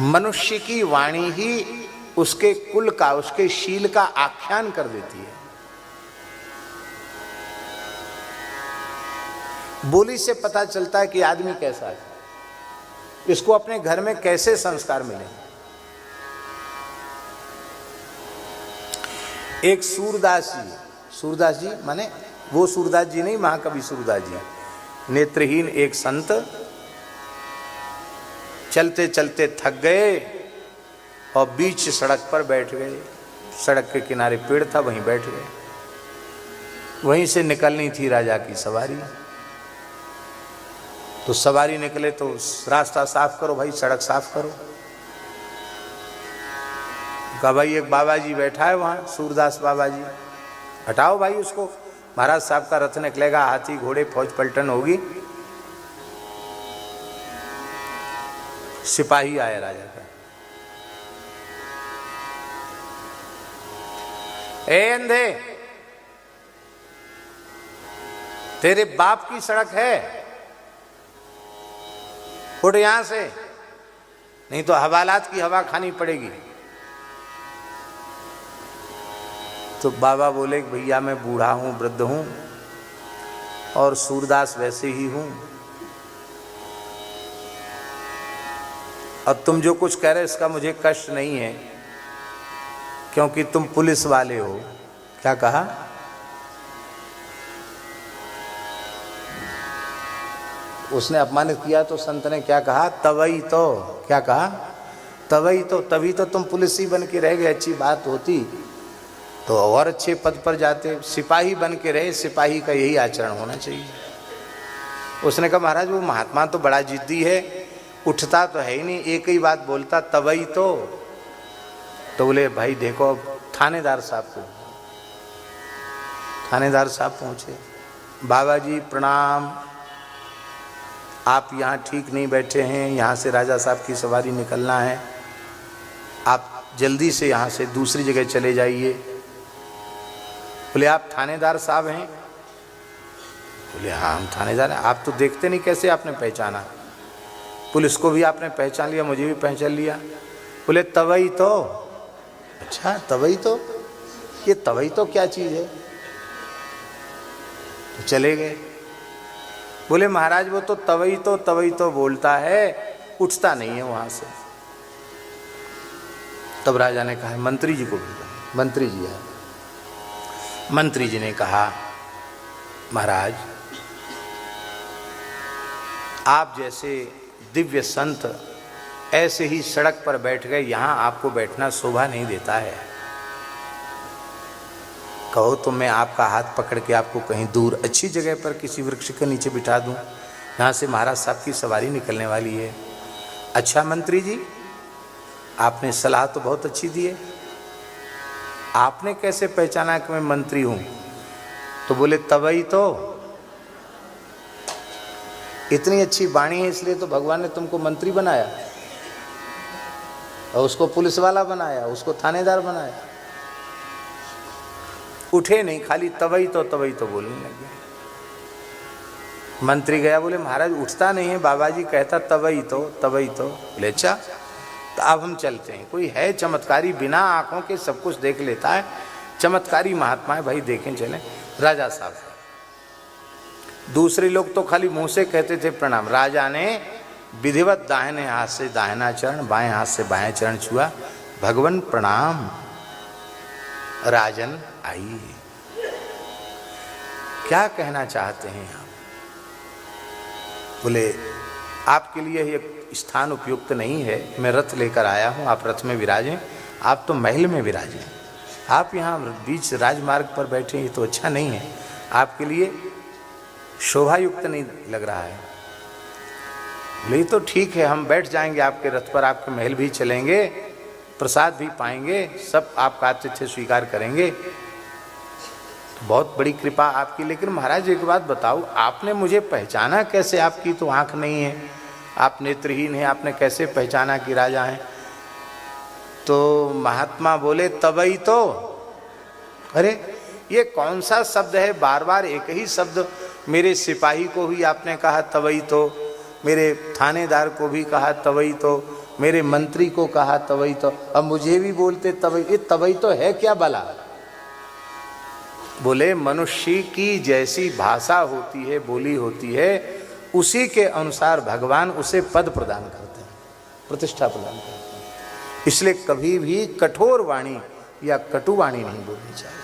मनुष्य की वाणी ही उसके कुल का, उसके शील का आख्यान कर देती है। बोली से पता चलता है कि आदमी कैसा है, इसको अपने घर में कैसे संस्कार मिले। एक सूरदास जी माने वो सूरदास जी नहीं, महाकवि सूरदास जी, नेत्रहीन एक संत, चलते चलते थक गए और बीच सड़क पर बैठ गए। सड़क के किनारे पेड़ था, वहीं बैठ गए। वहीं से निकलनी थी राजा की सवारी। तो सवारी निकले तो रास्ता साफ करो भाई, सड़क साफ करो। कहा भाई एक बाबा जी बैठा है वहां, सूरदास बाबा जी, हटाओ भाई उसको, महाराज साहब का रथ निकलेगा, हाथी घोड़े फौज पलटन होगी। सिपाही आया राजा का, ए अंधे, तेरे बाप की सड़क है, उठ यहां से, नहीं तो हवालात की हवा खानी पड़ेगी। तो बाबा बोले भैया मैं बूढ़ा हूं, वृद्ध हूं, और सूरदास वैसे ही हूं, और तुम जो कुछ कह रहे इसका मुझे कष्ट नहीं है, क्योंकि तुम पुलिस वाले हो। क्या कहा? उसने अपमानित किया तो संत ने क्या कहा? तवई तो, क्या कहा? तवई तो, तभी तो तुम पुलिस ही बन के रह गए। अच्छी बात होती तो और अच्छे पद पर जाते, सिपाही बन के रहे। सिपाही का यही आचरण होना चाहिए। उसने कहा महाराज वो महात्मा तो बड़ा जिद्दी है, उठता तो है ही नहीं, एक ही बात बोलता, तवई तो बोले भाई देखो, थानेदार साहब को, थानेदार साहब पहुंचे, बाबा जी प्रणाम, आप यहाँ ठीक नहीं बैठे हैं, यहाँ से राजा साहब की सवारी निकलना है, आप जल्दी से यहाँ से दूसरी जगह चले जाइए। बोले आप थानेदार साहब हैं? बोले हाँ हम थानेदार हैं। आप तो देखते नहीं, कैसे आपने पहचाना? पुलिस को भी आपने पहचान लिया, मुझे भी पहचान लिया। बोले तवई तो, अच्छा तवई तो, ये तवई तो क्या चीज़ है? तो चले गए। बोले महाराज वो तो तवई तो बोलता है, उठता नहीं है वहां से। तब राजा ने कहा मंत्री जी को भेजा। मंत्री जी है। मंत्री जी ने कहा महाराज आप जैसे दिव्य संत ऐसे ही सड़क पर बैठ गए, यहाँ आपको बैठना शोभा नहीं देता है। कहो तो मैं आपका हाथ पकड़ के आपको कहीं दूर अच्छी जगह पर किसी वृक्ष के नीचे बिठा दूं, यहाँ से महाराज साहब की सवारी निकलने वाली है। अच्छा मंत्री जी आपने सलाह तो बहुत अच्छी दी है, आपने कैसे पहचाना कि मैं मंत्री हूँ? तो बोले तवई तो, इतनी अच्छी वाणी है इसलिए तो भगवान ने तुमको मंत्री बनाया और उसको पुलिस वाला बनाया, उसको थानेदार बनाया। उठे नहीं, खाली तवई तो बोलने लगे। मंत्री गया, बोले महाराज उठता नहीं है, बाबा जी कहता तवई तो। बोले अच्छा तो अब हम चलते हैं। कोई है चमत्कारी, बिना आंखों के सब कुछ देख लेता है, चमत्कारी महात्मा है भाई, देखें चले। राजा साहब, दूसरे लोग तो खाली मुंह से कहते थे प्रणाम। राजा ने विधिवत दाहिने हाथ से दाहिना चरण, बाएं हाथ से बाएं चरण छुआ। भगवान प्रणाम, राजन आइए। क्या कहना चाहते हैं आप? बोले आपके लिए ये स्थान उपयुक्त नहीं है, मैं रथ लेकर आया हूँ, आप रथ में विराजें, आप तो महल में विराजें, आप यहाँ बीच राजमार्ग पर बैठे, ये तो अच्छा नहीं है, आपके लिए शोभा युक्त नहीं लग रहा है। बोले तो ठीक है, हम बैठ जाएंगे आपके रथ पर, आपके महल भी चलेंगे, प्रसाद भी पाएंगे, सब आपका आतिथ्य स्वीकार करेंगे, तो बहुत बड़ी कृपा आपकी। लेकिन महाराज एक बात बताओ, आपने मुझे पहचाना कैसे? आपकी तो आंख नहीं है, आप नेत्रहीन हैं, आपने कैसे पहचाना कि राजा हैं? तो महात्मा बोले तवई तो। अरे ये कौन सा शब्द है? बार बार एक ही शब्द, मेरे सिपाही को ही आपने कहा तवई तो, मेरे थानेदार को भी कहा तवई तो, मेरे मंत्री को कहा तवई तो, अब मुझे भी बोलते तवई। ये तवई तो है क्या भला? बोले मनुष्य की जैसी भाषा होती है, बोली होती है, उसी के अनुसार भगवान उसे पद प्रदान करते हैं, प्रतिष्ठा प्रदान करते हैं। इसलिए कभी भी कठोर वाणी या कटु वाणी नहीं बोलनी चाहिए।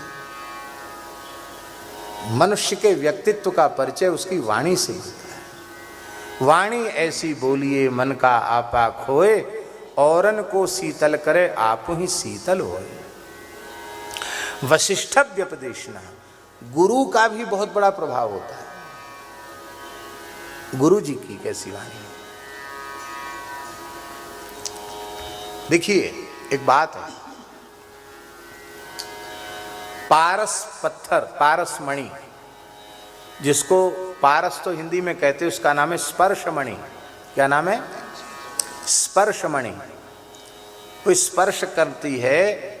मनुष्य के व्यक्तित्व का परिचय उसकी वाणी से मिलता है। वाणी ऐसी बोलिए मन का आपा खोए, औरन को शीतल करे आप ही शीतल होए। वशिष्ठ व्यपदेशना, गुरु का भी बहुत बड़ा प्रभाव होता है। गुरु जी की कैसी वाणी। देखिए एक बात है, पारस पत्थर, पारस मणि, जिसको पारस तो हिंदी में कहते हैं, उसका नाम है स्पर्श मणि। क्या नाम है? स्पर्श मणि। वो स्पर्श करती है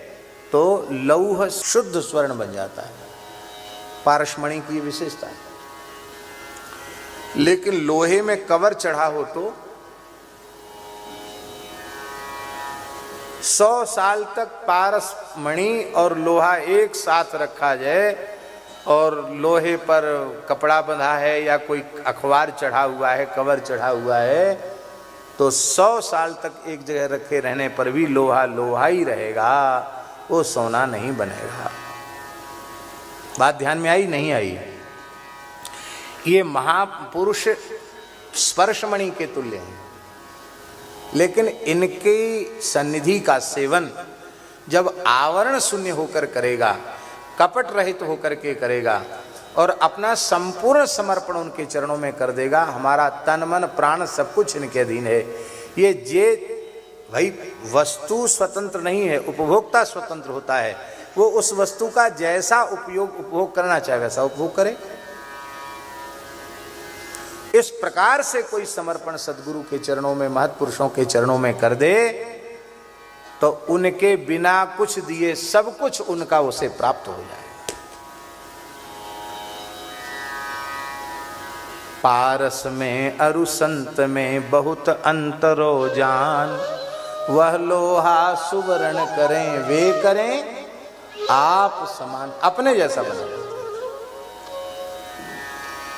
तो लौह शुद्ध स्वर्ण बन जाता है। पारसमणि की विशेषता है। लेकिन लोहे में कवर चढ़ा हो तो 100 साल तक पारस मणि और लोहा एक साथ रखा जाए, और लोहे पर कपड़ा बंधा है या कोई अखबार चढ़ा हुआ है, कवर चढ़ा हुआ है, तो 100 साल तक एक जगह रखे रहने पर भी लोहा लोहा ही रहेगा, वो सोना नहीं बनेगा। बात ध्यान में आई नहीं आई? ये महापुरुष स्पर्शमणि के तुल्य हैं, लेकिन इनकी सन्निधि का सेवन जब आवरण शून्य होकर करेगा, कपट रहित होकर के करेगा और अपना संपूर्ण समर्पण उनके चरणों में कर देगा, हमारा तन मन प्राण सब कुछ इनके अधीन है। ये भाई वस्तु स्वतंत्र नहीं है, उपभोक्ता स्वतंत्र होता है। वो उस वस्तु का जैसा उपभोग करना चाहे वैसा उपभोग करे। इस प्रकार से कोई समर्पण सदगुरु के चरणों में, महत्पुरुषों के चरणों में कर दे तो उनके बिना कुछ दिए सब कुछ उनका उसे प्राप्त हो जाए। पारस में अरु संत में बहुत अंतरो जान, वह लोहा सुवर्ण करें वे करें आप समान। अपने जैसा बना